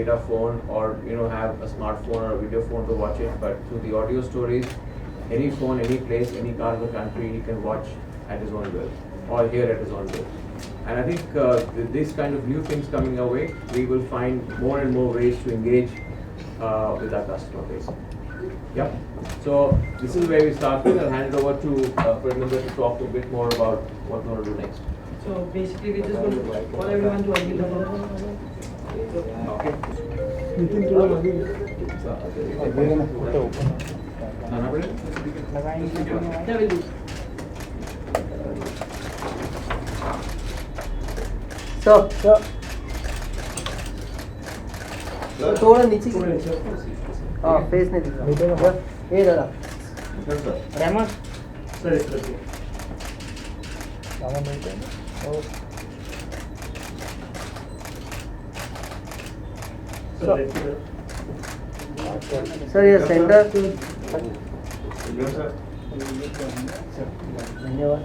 data phone or have a smartphone or a video phone to watch it, but through the audio stories, any phone, any place, any part of the country, he can watch at his own will or hear at his own will. And I think with this kind of new things coming our way, we will find more and more ways to engage with our customer base. Yep. So this is where we start with. I'll hand it over to Purnamber to talk a bit more about what we're going to do next. So basically, we just want to call everyone to unmute the phone. Okay. Yeah, we'll do. Sir थोड़ा नीचे हाँ face नहीं दिख रहा ये दादा Rahman sir इस तरह सर ये सेंटर धन्यवाद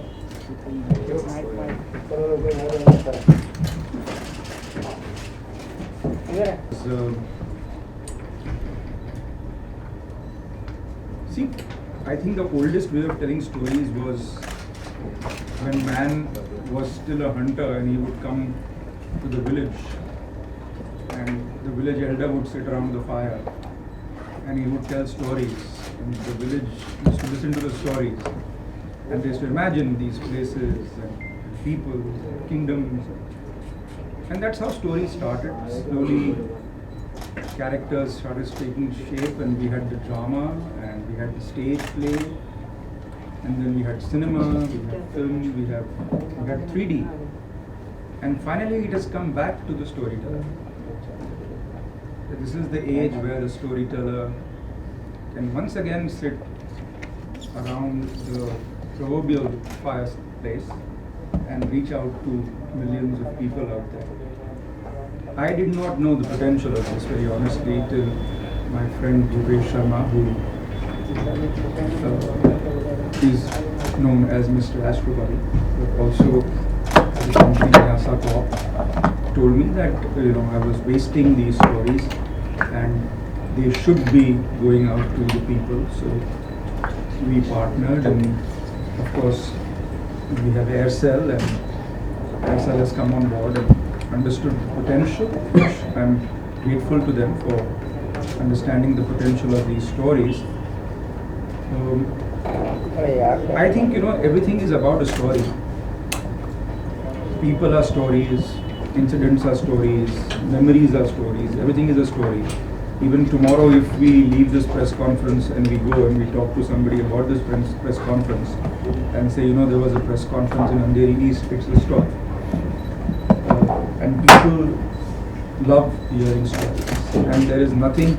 See, I think the oldest way of telling stories was when man was still a hunter and he would come to the village and the village elder would sit around the fire and he would tell stories and the village used to listen to the stories and they used to imagine these places and people, kingdoms, and that's how stories started. Slowly characters started taking shape and we had the drama and we had the stage play and then we had cinema, we had film, we had 3D, and finally it has come back to the storyteller. This is the age where the storyteller can once again sit around the proverbial fireplace and reach out to millions of people out there. I did not know the potential of this very honestly till my friend Bhupesh Sharma, who is known as Mr. Astrobody, but also the company Nyasa Corp, told me that I was wasting these stories and they should be going out to the people. So we partnered, and of course we have Aircel, and Aircel has come on board and understood the potential, which I'm grateful to them for understanding the potential of these stories. I think everything is about a story. People are stories, incidents are stories, memories are stories, everything is a story. Even tomorrow, if we leave this press conference and we go and we talk to somebody about this press conference and say, there was a press conference in Andheri East, it's a story. And people love hearing stories, and there is nothing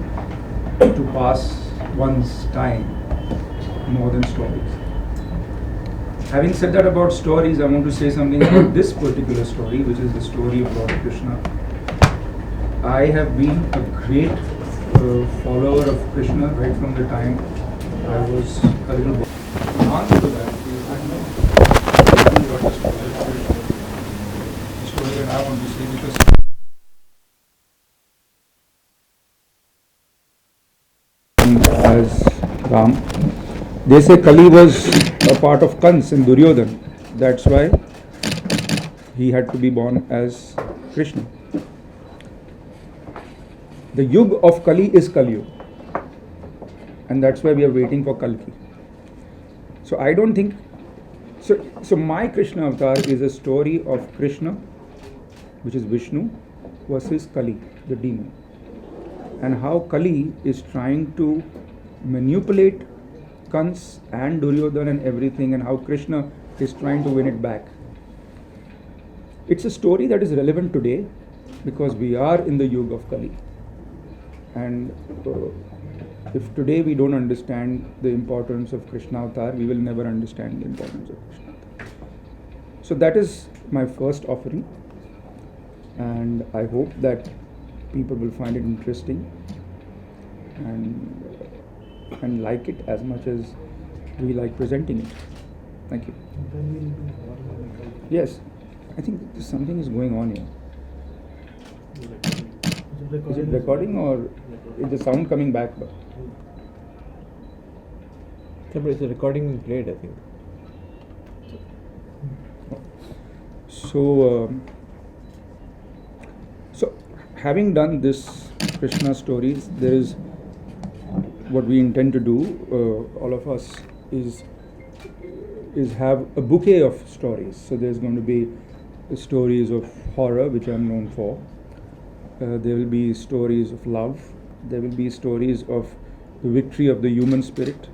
to pass one's time more than stories. Having said that about stories, I want to say something about this particular story, which is the story of Lord Krishna. I have been a great follower of Krishna right from the time I was a little boy. The answer to that is I know exactly what the story that I want to say, because as Ram, they say Kali was a part of Kans and Duryodhan. That's why he had to be born as Krishna. The Yug of Kali is Kali Yug, and that's why we are waiting for Kalki. So I don't think so my Krishna avatar is a story of Krishna, which is Vishnu, versus Kali, the demon, and how Kali is trying to manipulate Kans and Duryodhan and everything, and how Krishna is trying to win it back. It's a story that is relevant today because we are in the Yug of Kali. And if today we don't understand the importance of Krishna avatar, we will never understand the importance of Krishna avatar. So that is my first offering, and I hope that people will find it interesting and like it as much as we like presenting it. Thank you. Yes, I think something is going on here. Is it recording or is the sound coming back? Yeah, but it's a recording being played, I think. So having done this Krishna stories, there is what we intend to do, all of us, is have a bouquet of stories. So there's going to be stories of horror, which I'm known for. There will be stories of love. There will be stories of the victory of the human spirit.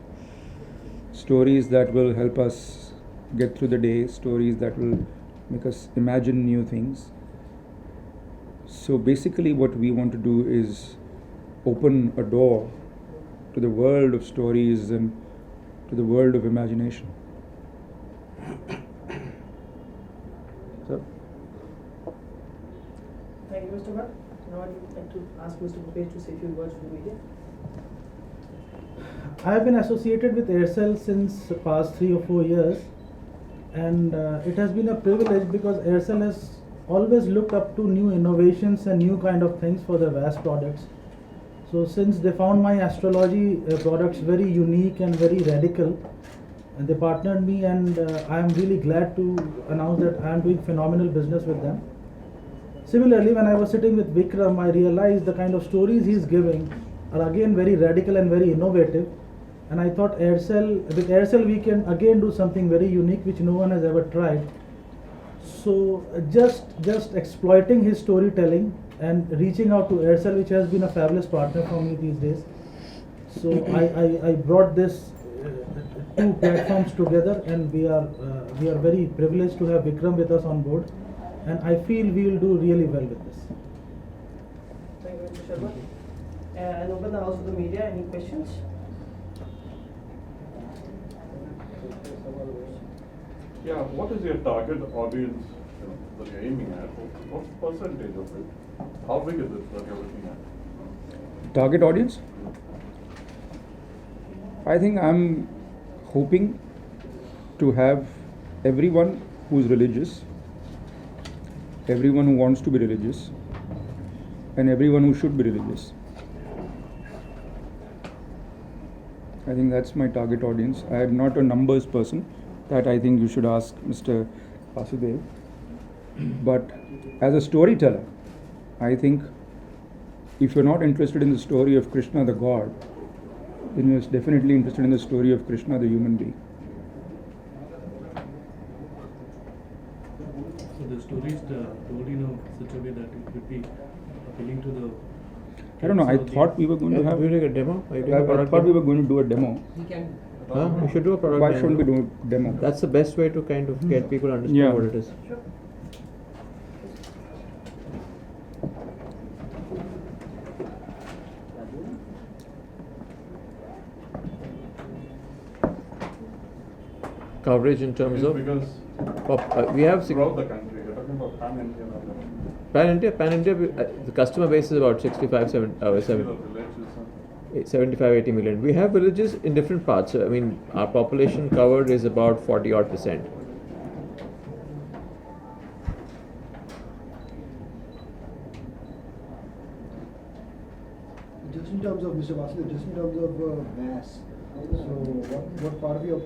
Stories that will help us get through the day. Stories that will make us imagine new things. So basically what we want to do is open a door to the world of stories and to the world of imagination. So, Thank you, Mr. Bhatt. Now I'd like to ask Mr. Bhupesh to say a few words to the media. I have been associated with Aircel since the past 3 or 4 years, and it has been a privilege because Aircel has always looked up to new innovations and new kind of things for their vast products. So since they found my astrology products very unique and very radical, and they partnered me, and I am really glad to announce that I am doing phenomenal business with them. Similarly, when I was sitting with Vikram, I realized the kind of stories he's giving are again very radical and very innovative. And I thought with Aircel we can again do something very unique which no one has ever tried. So just exploiting his storytelling and reaching out to Aircel, which has been a fabulous partner for me these days. So I brought this two platforms together, and we are very privileged to have Vikram with us on board, and I feel we will do really well with this. Thank you, Mr. Sharma. And open the house to the media. Any questions? Yeah, what is your target audience that you're aiming at? What's the percentage of it? How big is it that you're looking at? target audience? I think I'm hoping to have everyone who's religious, everyone who wants to be religious, and everyone who should be religious. I think that's my target audience. I am not a numbers person. That I think you should ask Mr. Vasudev. But as a storyteller, I think if you're not interested in the story of Krishna the God, then you're definitely interested in the story of Krishna the human being. So the story is told in such a way that it would be appealing to the. I don't know. I So the- thought we were going to have. We're doing a demo. Are you doing a I product thought we demo? were going to do a demo. Huh? We should do a product Why demo. shouldn't we do a demo? That's the best way to kind of get people to understand Yeah. what it is. Sure. Coverage in terms of Because we have throughout the country, you're talking about pan-India. Pan India, the customer base is about 65, 75, 80 million. We have villages in different parts. So, I mean, our population covered is about 40 odd %. Just in terms of Mr. Vasudev, just in terms of VAS, so what part of your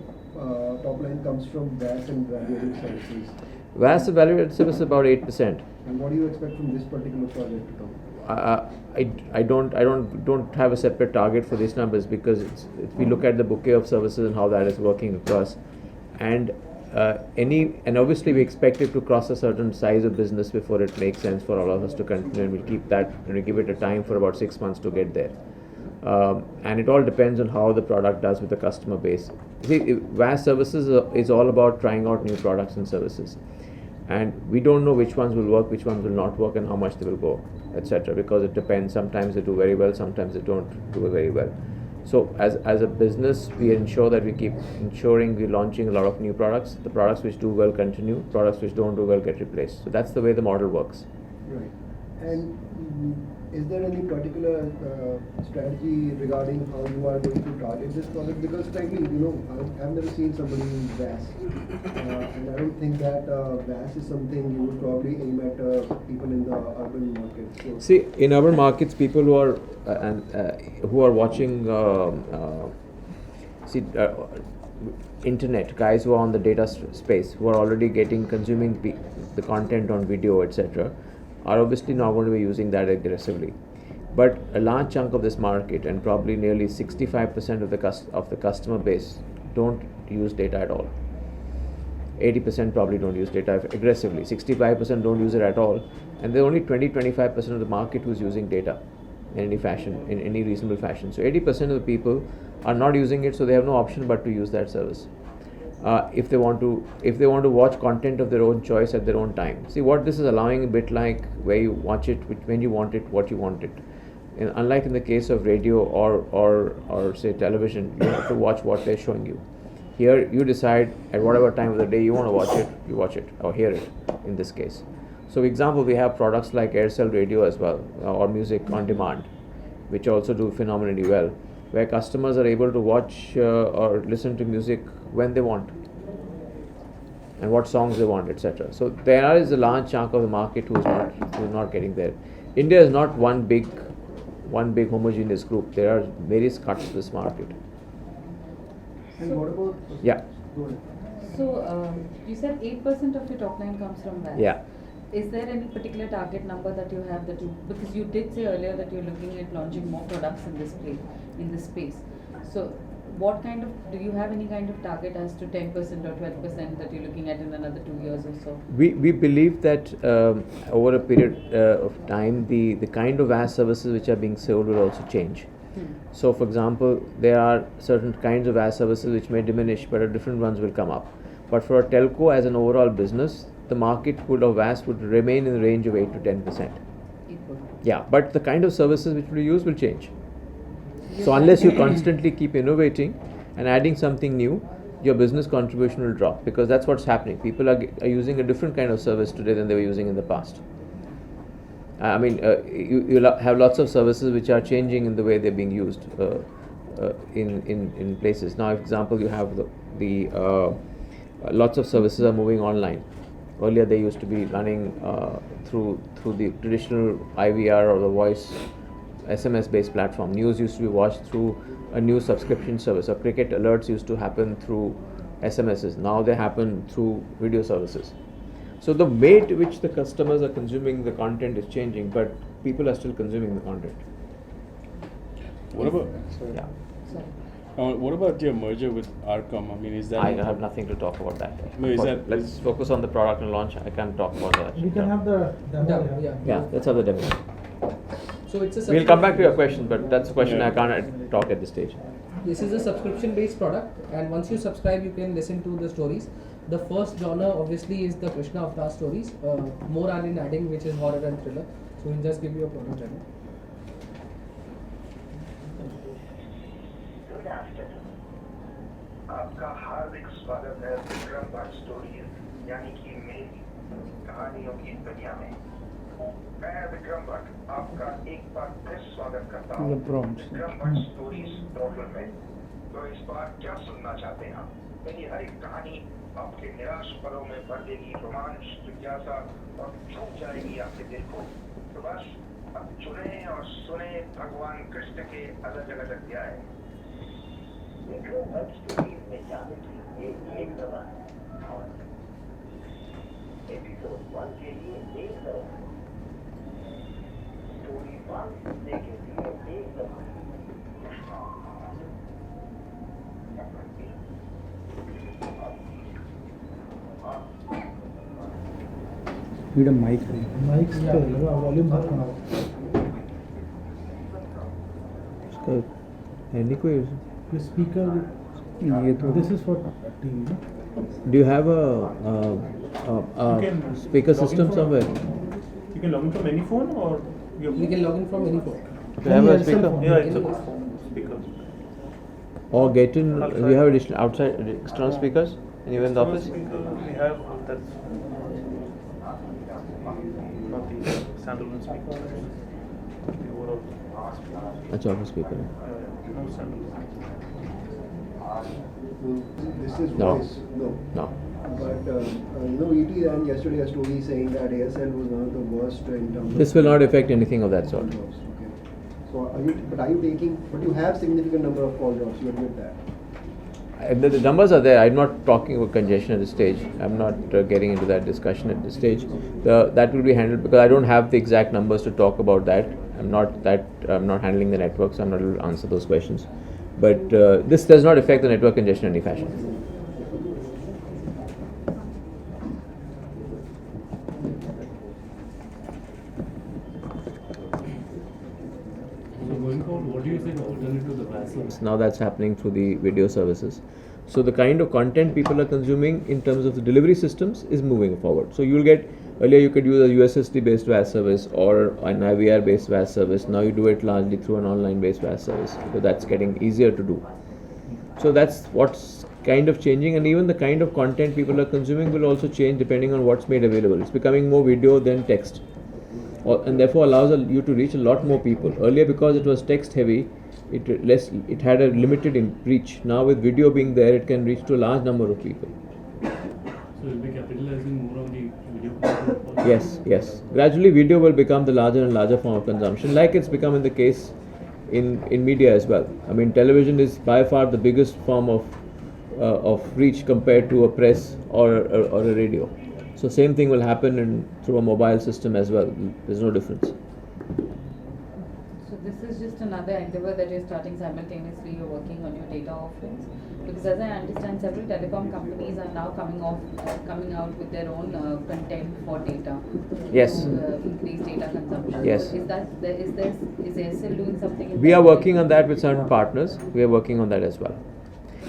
top line comes from VAS and value-added services? VAS value-added service is about 8%. And what do you expect from this particular project to come? I don't have a separate target for these numbers because we look at the bouquet of services and how that is working across, and obviously we expect it to cross a certain size of business before it makes sense for all of us to continue, and we'll keep that and we give it a time for about 6 months to get there. And it all depends on how the product does with the customer base. See, VAS services is all about trying out new products and services. And we don't know which ones will work, which ones will not work, and how much they will go, etc. Because it depends. Sometimes they do very well, sometimes they don't do very well. So as a business, we ensure that we keep ensuring we're launching a lot of new products. The products which do well continue, products which don't do well get replaced. So that's the way the model works. Right. And is there any particular strategy regarding how you are going to target this product? Because frankly, I've never seen somebody use VAS, and I don't think that VAS is something you would probably aim at people in the urban market. So See, in urban markets, people who are who are watching internet, guys who are on the data space, who are already consuming the content on video, etc., are obviously not going to be using that aggressively. But a large chunk of this market, and probably nearly 65% of the customer base, don't use data at all. 80% probably don't use data aggressively. 65% don't use it at all, and there are only 20-25% of the market who's using data in any fashion, in any reasonable fashion. So 80% of the people are not using it, so they have no option but to use that service. If they want to watch content of their own choice at their own time. See, what this is allowing, a bit like where you watch it when you want it, what you want it. Unlike in the case of radio or say television, you have to watch what they're showing you. Here, you decide at whatever time of the day you want to watch it, you watch it or hear it. In this case, so for example, we have products like Aircel Radio as well, or music on demand, which also do phenomenally well, where customers are able to watch or listen to music when they want and what songs they want, etc. So there is a large chunk of the market who is not getting there. India is not one big homogeneous group. There are various cuts to this market. and what about? Yeah. Go ahead. So you said 8% of your top line comes from VAS. Yeah. Is there any particular target number that you have because you did say earlier that you're looking at launching more products in this space. So do you have any kind of target as to 10% or 12% that you're looking at in another 2 years or so? We believe that over a period of time, the kind of VAS services which are being sold will also change. So, for example, there are certain kinds of VAS services which may diminish, but different ones will come up. But for a telco as an overall business, the market of VAS would remain in the range of 8 to 10%. Yeah, but the kind of services which we use will change. So unless you constantly keep innovating and adding something new, your business contribution will drop, because that's what's happening. People are using a different kind of service today than they were using in the past. You have lots of services which are changing in the way they're being used in places. Now, for example, you have lots of services are moving online. Earlier, they used to be running through the traditional IVR or the voice SMS-based platform. News used to be watched through a news subscription service, or cricket alerts used to happen through SMSs. Now they happen through video services. So the way to which the customers are consuming the content is changing, but people are still consuming the content. What about? Yeah. What about your merger with Arcom? I mean, is that? I have nothing to talk about that. No, Let's focus on the product and launch. I can't talk about that. We can have the demo. Yeah, let's have the demo. So it's a We'll come back to your question, but that's a question I can't talk at this stage. This is a subscription based product, and once you subscribe you can listen to the stories. The first genre obviously is the Krishna Avatar stories. More are in adding, which is horror and thriller. So we'll just give you a product demo. Good afternoon. आपका हार्दिक स्वागत है Vikram Bhatt stories यानी कि मेरी कहानियों की दुनिया में। मैं विक्रम भट्ट आपका एक बार फिर स्वागत करता हूँ विक्रम भट्ट स्टोरीज पोर्टल में। तो इस बार क्या सुनना चाहते हैं? मेरी हर एक कहानी आपके निराश पलों में भर देगी रोमांच, जिज्ञासा और छू जाएगी आपके दिल को। तो बस अब चुने और सुने भगवान कृष्ण के अलग अलग अध्याय। विक्रम भट्ट स्टोरीज में जाने की ये एक दवा है और एपिसोड 1 के लिए 1 दवा, स्टोरी 1 सुनने के लिए 1 दवा। Need a mic. Mic पे लगा, वॉल्यूम बहुत कम है। इसका हैंडी कोई ये स्पीकर, ये तो this is for TV. Do you have a speaker system somewhere? You can log in from any phone, or You can log in from any phone. Do you have a speaker? yeah, it's a speaker. Or get in, we have additional outside external speakers anywhere in the office? Speaker we have, that's not the standalone speaker. the overall अच्छा office speaker है. This is No. voice. No. No. But ET ran yesterday a story saying that ASL was one of the worst in terms This will not affect anything of that sort. Okay. So are you taking? But you have significant number of call drops. You admit that. The numbers are there. I'm not talking about congestion at this stage. I'm not getting into that discussion at this stage. That will be handled because I don't have the exact numbers to talk about that. I'm not handling the network, so I'm not able to answer those questions. But this does not affect the network congestion in any fashion. So going forward, what do you say the alternative to the VAS service? Now that's happening through the video services. So the kind of content people are consuming in terms of the delivery systems is moving forward. So you'll get, earlier you could use a USSD based VAS service or an IVR based VAS service. Now you do it largely through an online based VAS service because that's getting easier to do. So that's what's kind of changing, and even the kind of content people are consuming will also change depending on what's made available. It's becoming more video than text, and therefore allows you to reach a lot more people. Earlier, because it was text heavy, it had a limited reach. Now with video being there, it can reach to a large number of people. So you'll be capitalizing more on the video content? Yes. Gradually, video will become the larger and larger form of consumption, like it's become in the case in media as well. I mean, television is by far the biggest form of reach compared to a press or a radio. So same thing will happen through a mobile system as well. There's no difference. So this is just another endeavor that you're starting simultaneously. You're working on your data offerings, because as I understand, several telecom companies are now coming out with their own content for data. Yes. To increase data consumption. Yes. So is Aircel doing something? In We that are way? working on that with certain partners. We are working on that as well.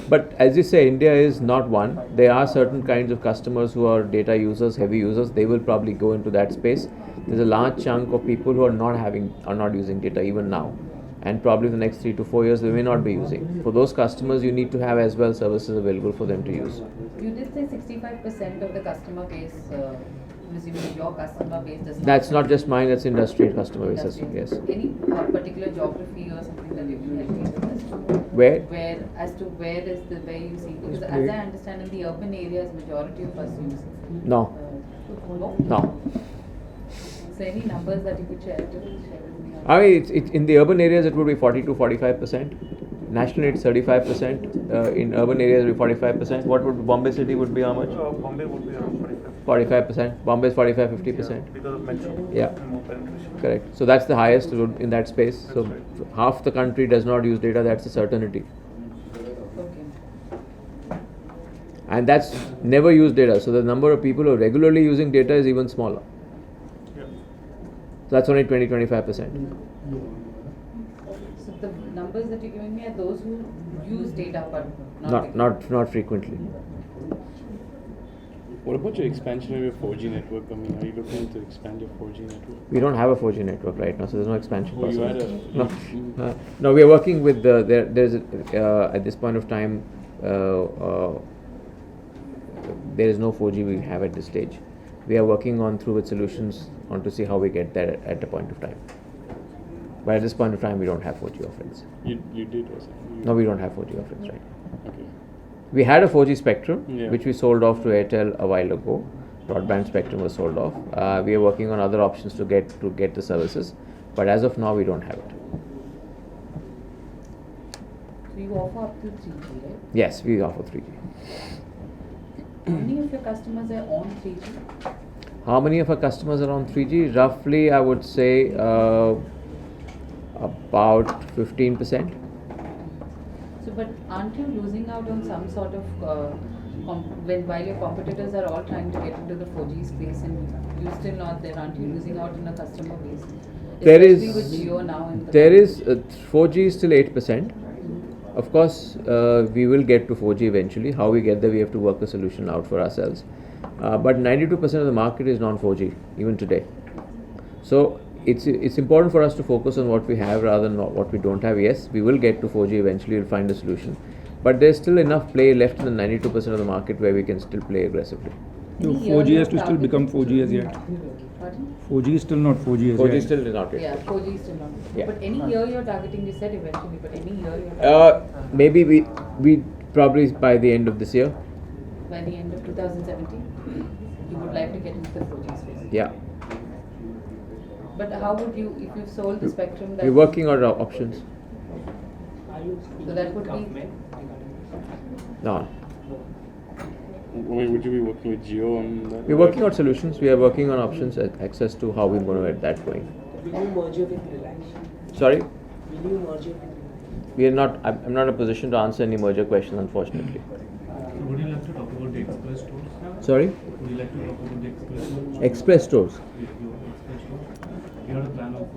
But as you say, India is not one. There are certain kinds of customers who are data users, heavy users. They will probably go into that space. There's a large chunk of people who are not using data even now, and probably in the next 3 to 4 years they may not be using. For those customers, you need to have as well services available for them to use. You did say 65% of the customer base, presumably your customer base does not. That's not just mine. That's industry customer base. Industry. Yes. Any particular geography or something that you can help me with this? Where? Where you see, because as I understand in the urban areas, majority of us use. No. No. So any numbers that you could share with me? I mean, it's in the urban areas it would be 40 to 45%. Nationally, it's 35%. In urban areas, it would be 45%. What would Bombay City would be how much? Bombay would be around 45%. Bombay is 45-50%. because of metro. Yeah. And more penetration. Correct. So that's the highest in that space. So half the country does not use data. That's a certainty. Okay. And that's never used data. So the number of people who are regularly using data is even smaller. Yeah. So that's only 20-25%. So the numbers that you're giving me are those who use data but Not frequently. What about your expansion of your 4G network? I mean, are you looking to expand your 4G network? We don't have a 4G network right now, so there's no expansion Oh, you possible. had No, no, we are working with there's at this point of time there is no 4G we have at this stage. We are working on through with solutions on to see how we get there at a point of time. But at this point of time, we don't have 4G offerings. You did or something? No, we don't have 4G offerings right now. Okay. We had a 4G spectrum, Yeah. which we sold off to Airtel a while ago. Broadband spectrum was sold off. We are working on other options to get the services, but as of now, we don't have it. So you offer up to 3G, right? Yes, we offer 3G. How many of your customers are on 3G? How many of our customers are on 3G? Roughly, I would say about 15%. So, but aren't you losing out on some sort of while your competitors are all trying to get into the 4G space and you still not there? Aren't you losing out on a customer base? There Especially is with Jio now in the there is 4G is still 8%. Of course, we will get to 4G eventually. How we get there, we have to work a solution out for ourselves. But 92% of the market is non-4G even today. So it's important for us to focus on what we have rather than what we don't have. Yes, we will get to 4G eventually. We'll find a solution, but there's still enough play left in the 92% of the market where we can still play aggressively. No, Any year 4G you has have to still become targeted 4G as yet. Pardon? 4G is still not 4G as 4G yet. still is not Yeah, yet. 4G is still not. Yeah. But any year you're targeting, you said eventually, but any year you're targeting Maybe we probably by the end of this year. by the end of 2017, you would like to get into the 4G space. Yeah. But how would you, if you sold the spectrum, that We're working on our options. so that would be No. Would you be working with Jio on that? We're working on solutions. We are working on options, access to how we're going to get that going. Will you merge it with Reliance? Sorry, Will you merge it with Reliance? we are not. I'm not in a position to answer any merger question, unfortunately. Would you like to talk about the express stores? Sorry, Would you like to talk about the express stores? express stores. Your express stores? You had a plan of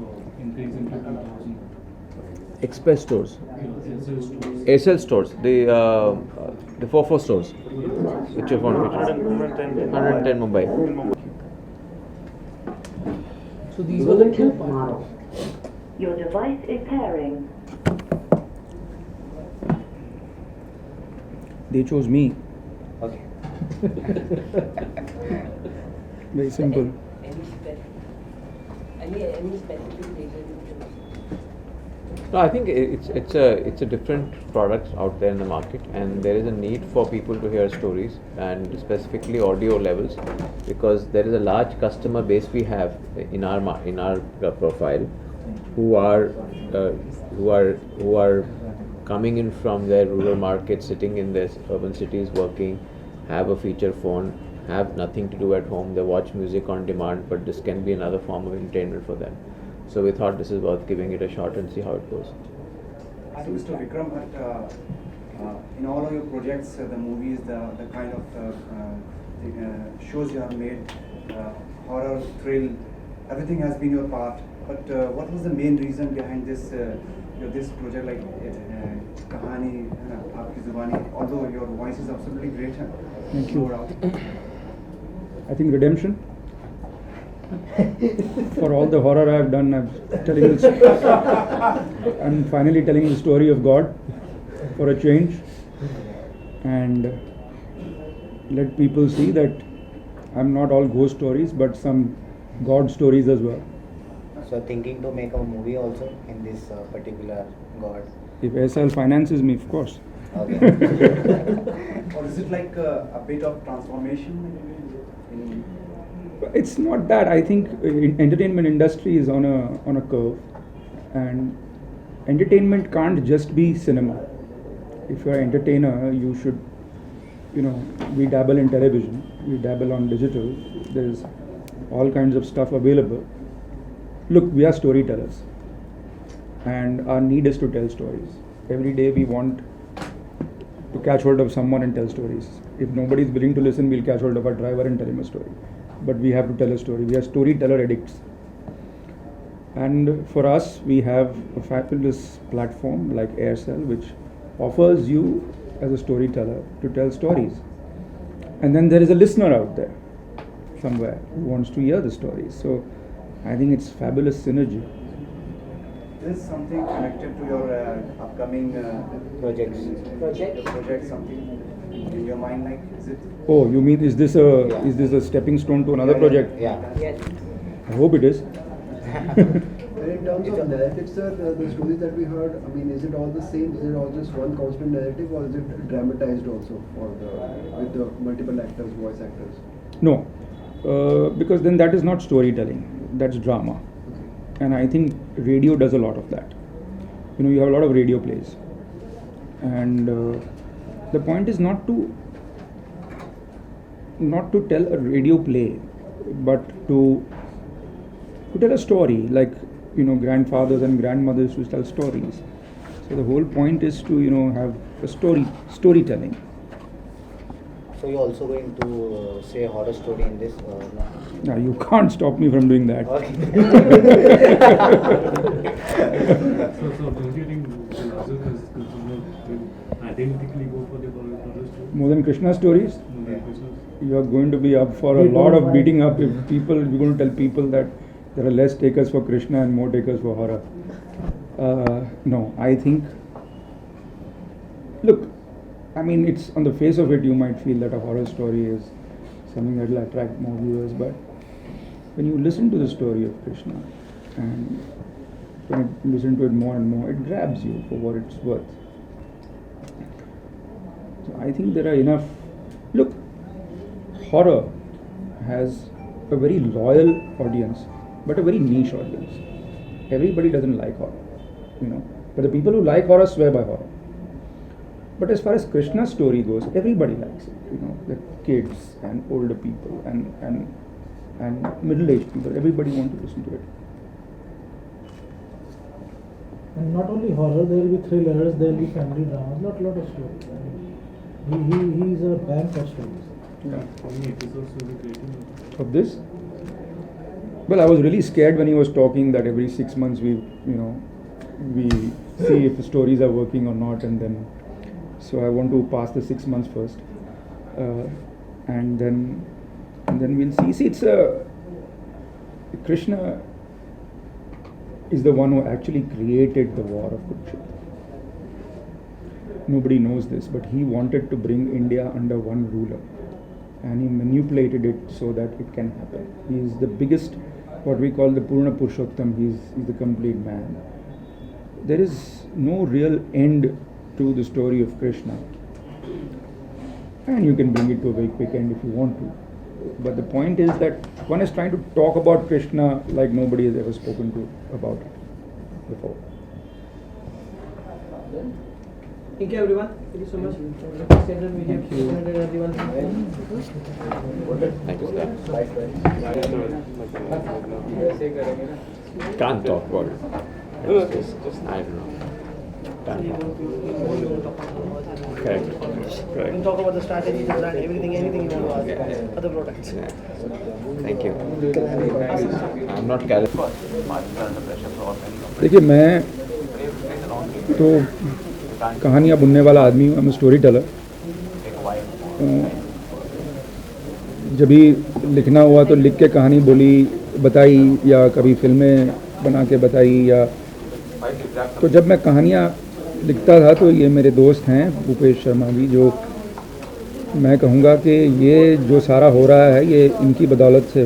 increasing to 2,000. Express stores. Your SL stores. Aircel stores. The 4 stores. Which your phone? 110 Mumbai. So these were the two Bluetooth parts. model. Your device is pairing. They chose me. Okay. Very simple. Any specific reason? No, I think it's a different product out there in the market, and there is a need for people to hear stories, and specifically audio levels, because there is a large customer base we have in our profile, who are coming in from their rural markets, sitting in their urban cities, working, have a feature phone, have nothing to do at home. They watch music on demand, but this can be another form of entertainment for them. So we thought this is worth giving it a shot and see how it goes. So Mr. Vikram Bhatt, in all of your projects, the movies, the kind of shows you have made, horror, thrill, everything has been your part. But what was the main reason behind this this project, like Kahani, Aapki Zubani? Although your voice is absolutely great. Thank you. Out. I think redemption. For all the horror I have done, I'm finally telling the story of God for a change, and let people see that I'm not all ghost stories, but some God stories as well. So thinking to make a movie also in this particular God. If SL finances me, of course. Okay. Or is it like a bit of transformation? It's not that. I think entertainment industry is on a curve, and entertainment can't just be cinema. If you're an entertainer, you should, we dabble in television, we dabble on digital. There's all kinds of stuff available. Look, we are storytellers, and our need is to tell stories. Every day we want to catch hold of someone and tell stories. If nobody is willing to listen, we'll catch hold of our driver and tell him a story. But we have to tell a story. We are storyteller addicts. And for us, we have a fabulous platform like Aircel, which offers you as a storyteller to tell stories. And then there is a listener out there somewhere who wants to hear the stories. So I think it's fabulous synergy. Is something connected to your upcoming Projects. Project, something in your mind, like, is it? Oh, you mean is this a stepping stone to another project? Yeah. Yes. I hope it is. And in terms of narrative, sir, the stories that we heard, I mean, is it all the same? Is it all just one constant narrative, or is it dramatized also with the multiple actors, voice actors? No, because then that is not storytelling. That's drama. And I think radio does a lot of that. You have a lot of radio plays, and the point is not to tell a radio play, but to tell a story, like grandfathers and grandmothers to tell stories. So the whole point is to have a storytelling. So you're also going to say a horror story in this? Now you can't stop me from doing that. Okay. So don't you think the larger consumer will identically go for the horror story? More than Krishna stories, More than Christmas? you are going to be up for a lot of beating up if we're going to tell people that there are less takers for Krishna and more takers for horror. No, I think, look, I mean, it's on the face of it, you might feel that a horror story is something that will attract more viewers. But when you listen to the story of Krishna and when you listen to it more and more, it grabs you for what it's worth. So I think there are enough. Look, horror has a very loyal audience, but a very niche audience. Everybody doesn't like horror, you know. But the people who like horror swear by horror. But as far as Krishna's story goes, everybody likes it, you know. The kids and older people and middle-aged people. Everybody wants to listen to it. And not only horror, there will be thrillers, there will be family dramas, lot of stories. He is a bank of stories. Yeah. How many episodes will be creating? Of this? Well, I was really scared when he was talking that every 6 months we see if the stories are working or not, and then so I want to pass the 6 months first, and then we'll see. See, it's Krishna is the one who actually created the war of Kurukshetra. Nobody knows this, but he wanted to bring India under one ruler, and he manipulated it so that it can happen. He is the biggest, what we call the Purna Purushottam. He's the complete man. There is no real end to the story of Krishna, and you can bring it to a very quick end if you want to. But the point is that one is trying to talk about Krishna like nobody has ever spoken to about it before. Thank you everyone. Thank you so much. Thank you everyone. Thank you, sir. Can't talk about it. I don't know. Can't talk. Correct. You can talk about the strategy, the brand, anything you want to ask. Other products. Yeah. Thank you. I'm not California. देखिए, मैं तो कहानियाँ बुनने वाला आदमी हूँ, I'm a storyteller. जब भी लिखना हुआ तो लिख के कहानी बोली बताई, या कभी फिल्में बना के बताई, या तो जब मैं कहानियाँ लिखता था तो ये मेरे दोस्त हैं भूपेश शर्मा जी, जो मैं कहूँगा कि ये जो सारा हो रहा है ये इनकी बदौलत है,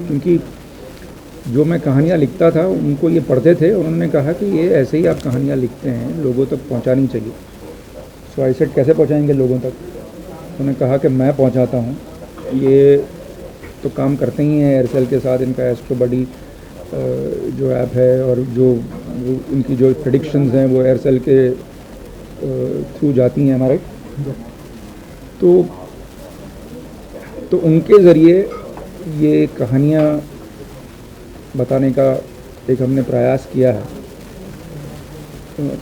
क्योंकि जो मैं कहानियाँ लिखता था उनको ये पढ़ते थे और उन्होंने कहा कि ये ऐसे ही आप कहानियाँ लिखते हैं, लोगों तक पहुँचानी चाहिए. सो आई सेड कैसे पहुँचाएंगे लोगों तक? उन्होंने कहा कि मैं पहुँचाता हूँ. ये तो काम करते ही हैं एयरसेल के साथ, इनका एस्ट्रो बडी जो ऐप है, और जो इनकी जो प्रेडिक्शंस हैं वो एयरसेल के थ्रू जाती हैं हमारे. तो उनके ज़रिए ये कहानियाँ बताने का एक हमने प्रयास किया है.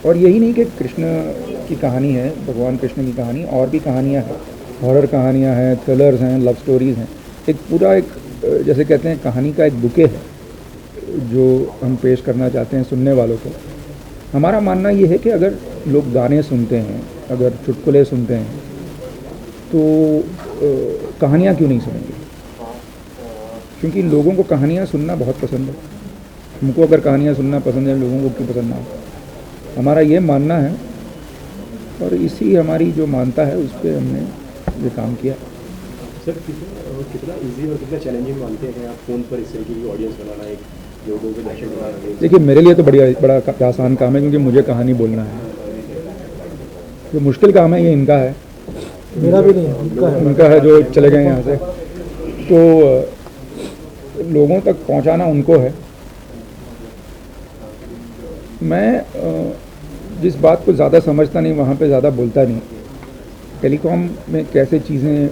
और यही नहीं कि कृष्ण की कहानी है, भगवान कृष्ण की कहानी, और भी कहानियाँ हैं, हॉरर कहानियाँ हैं, थ्रिलर्स हैं, लव स्टोरीज़ हैं. एक पूरा एक जैसे कहते हैं कहानी का एक बुके है जो हम पेश करना चाहते हैं सुनने वालों को. हमारा मानना ये है कि अगर लोग गाने सुनते हैं, अगर चुटकुले सुनते हैं, तो कहानियाँ क्यों नहीं सुनेंगे? क्योंकि लोगों को कहानियाँ सुनना बहुत पसंद है. हमको अगर कहानियाँ सुनना पसंद है, लोगों को क्यों पसंद ना हो? हमारा ये मानना है, और इसी हमारी जो मानता है उस पर हमने ये काम किया. सर कितना इजी और कितना चैलेंजिंग मानते हैं आप फ़ोन पर इस तरीके की ऑडियंस बनाना, एक लोगों के दर्शक बनाना? देखिए, मेरे लिए तो बड़ा आसान काम है, क्योंकि मुझे कहानी बोलना है. जो मुश्किल काम है ये इनका है. मेरा भी नहीं है, उनका है जो चले गए यहाँ से. तो लोगों तक पहुँचाना उनको है. मैं जिस बात को ज़्यादा समझता नहीं वहाँ पे ज़्यादा बोलता नहीं. टेलीकॉम में कैसे चीज़ें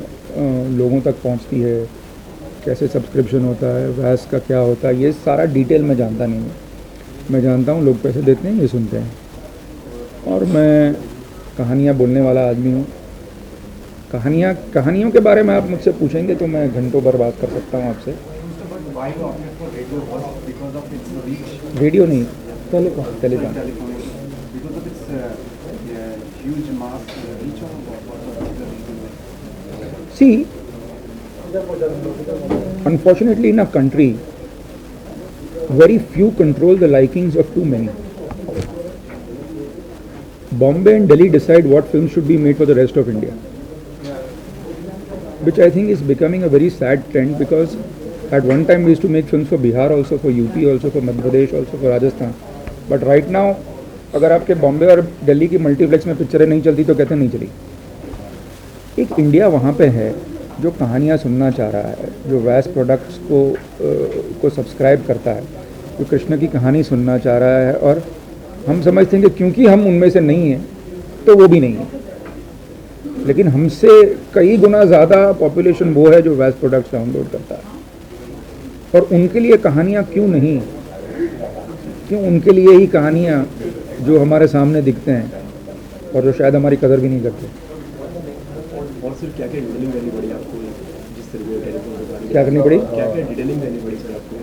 लोगों तक पहुँचती है, कैसे सब्सक्रिप्शन होता है, वैस का क्या होता है, ये सारा डिटेल में जानता नहीं हूँ. मैं जानता हूँ लोग पैसे देते हैं, ये सुनते हैं, और मैं कहानियाँ बोलने वाला आदमी हूँ. कहानियों के बारे में आप मुझसे पूछेंगे तो मैं घंटों भर बात कर सकता हूँ आपसे. रेडियो नहीं, telecom. See, unfortunately in a country, very few control the likings of too many. Bombay and Delhi decide what films should be made for the rest of India. which I think is becoming a very sad trend, because at one time we used to make films for Bihar also, for UP also, for Madhya Pradesh also, for Rajasthan. But right now, अगर आपके बॉम्बे और दिल्ली की multiplex में पिक्चरें नहीं चलती तो कहते नहीं चली. एक इंडिया वहाँ पे है जो कहानियाँ सुनना चाह रहा है, जो वैस प्रोडक्ट्स को सब्सक्राइब करता है, जो कृष्ण की कहानी सुनना चाह रहा है, और हम समझते हैं कि क्योंकि हम उनमें से नहीं हैं तो वो भी नहीं है. लेकिन हमसे कई गुना ज़्यादा पॉपुलेशन वो है जो वैस प्रोडक्ट्स डाउनलोड करता है. और उनके लिए कहानियाँ क्यों नहीं, क्यों उनके लिए ही कहानियाँ जो हमारे सामने दिखते हैं और जो शायद हमारी कदर भी नहीं करते. और सिर्फ क्या क्या डिटेलिंग करनी पड़ी आपको, जिस तरह के टेलीफोन के बारे में क्या करनी पड़ी, क्या क्या डिटेलिंग करनी पड़ी सर आपको?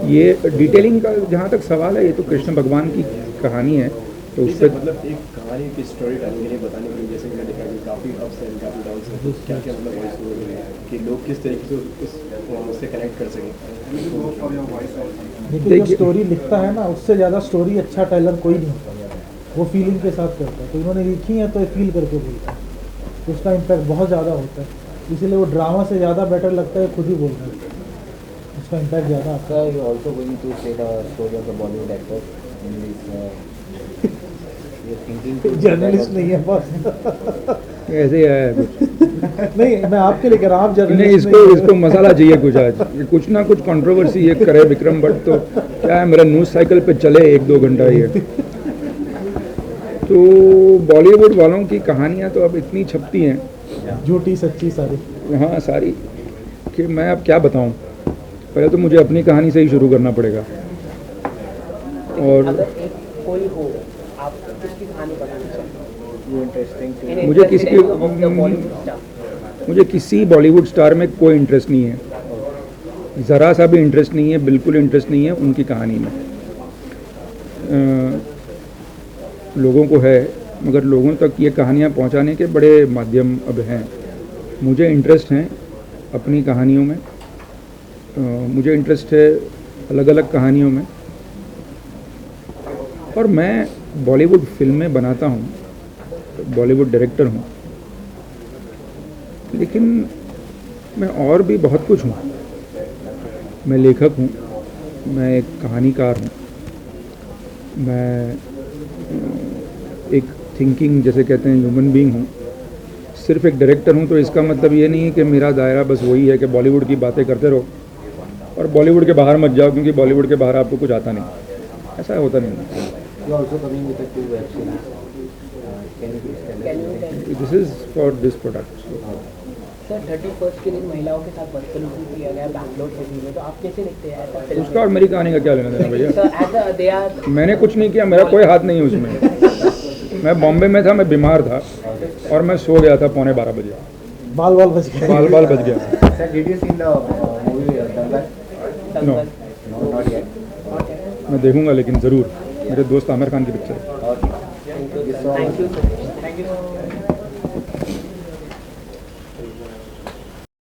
ये डिटेलिंग का जहाँ तक सवाल है, ये तो कृष्ण भगवान की कहानी है, तो उस पर मतलब एक कहानी की स्टोरी टेलिंग के लिए बताने के लिए, जैसे मैंने देखा कि काफ़ी अप्स एंड काफ़ी डाउन्स हैं, तो क्या क्या मतलब वॉइस ओवर है कि लोग किस तरीके से उससे कनेक्ट कर सकें. देखिए, जो स्टोरी लिखता है ना, उससे ज़्यादा स्टोरी अच्छा टेलर कोई नहीं होता. वो फीलिंग के साथ करता है. तो इन्होंने लिखी है तो फील करके बोलता है, तो उसका इम्पैक्ट बहुत ज़्यादा होता है. इसीलिए वो ड्रामा से ज़्यादा बेटर लगता है, खुद ही बोल रहे हैं, उसका इम्पैक्ट ज़्यादा आता है. You also going to say the story of the Bollywood actor in this. You're thinking. Journalist नहीं है बस. ऐसे ही है कुछ. नहीं, मैं आपके लिए कह रहा हूँ, आप जर्नलिस्ट नहीं, इसको मसाला चाहिए कुछ. आज कुछ ना कुछ कंट्रोवर्सी ये करे विक्रम भट्ट, तो क्या है, मेरा न्यूज़ साइकिल पे चले 1-2 घंटा ये. तो बॉलीवुड वालों की कहानियाँ तो अब इतनी छपती हैं, झूठी सच्ची सारी. हाँ सारी, कि मैं अब क्या बताऊँ. पहले तो मुझे अपनी कहानी से ही शुरू करना पड़ेगा. और कोई हो, आप किसकी कहानी बताना चाहेंगे? मुझे किसी बॉलीवुड स्टार में कोई इंटरेस्ट नहीं है, ज़रा सा भी इंटरेस्ट नहीं है, बिल्कुल इंटरेस्ट नहीं है उनकी कहानी में. लोगों को है, मगर लोगों तक ये कहानियाँ पहुँचाने के बड़े माध्यम अब हैं. मुझे इंटरेस्ट है अपनी कहानियों में, मुझे इंटरेस्ट है अलग अलग कहानियों में, और मैं बॉलीवुड फिल्में बनाता हूँ, बॉलीवुड डायरेक्टर हूँ. लेकिन मैं और भी बहुत कुछ हूँ. मैं लेखक हूँ, मैं एक कहानीकार हूँ, मैं एक थिंकिंग जैसे कहते हैं ह्यूमन बीइंग हूँ. सिर्फ एक डायरेक्टर हूँ तो इसका मतलब ये नहीं है कि मेरा दायरा बस वही है कि बॉलीवुड की बातें करते रहो और बॉलीवुड के बाहर मत जाओ, क्योंकि बॉलीवुड के बाहर आपको कुछ आता नहीं. ऐसा होता नहीं. This is for this product. Sir 31st के दिन महिलाओं के साथ बदसलूकी किया गया बैंगलोर सिटी में, तो आप कैसे लिखते हैं ऐसा फिल्म? उसका और मेरी कहानी का क्या लेना देना भैया. मैंने कुछ नहीं किया, मेरा कोई हाथ नहीं है उसमें. मैं बॉम्बे में था, मैं बीमार था और मैं सो गया था 11:45 बजे. बाल बच गया. बाल बच गया. Sir, did you see the movie Dangal? No, No, not yet. मैं देखूंगा लेकिन ज़रूर. मेरे दोस्त आमिर खान की पिक्चर है. Okay. Thank you so much. Thank you.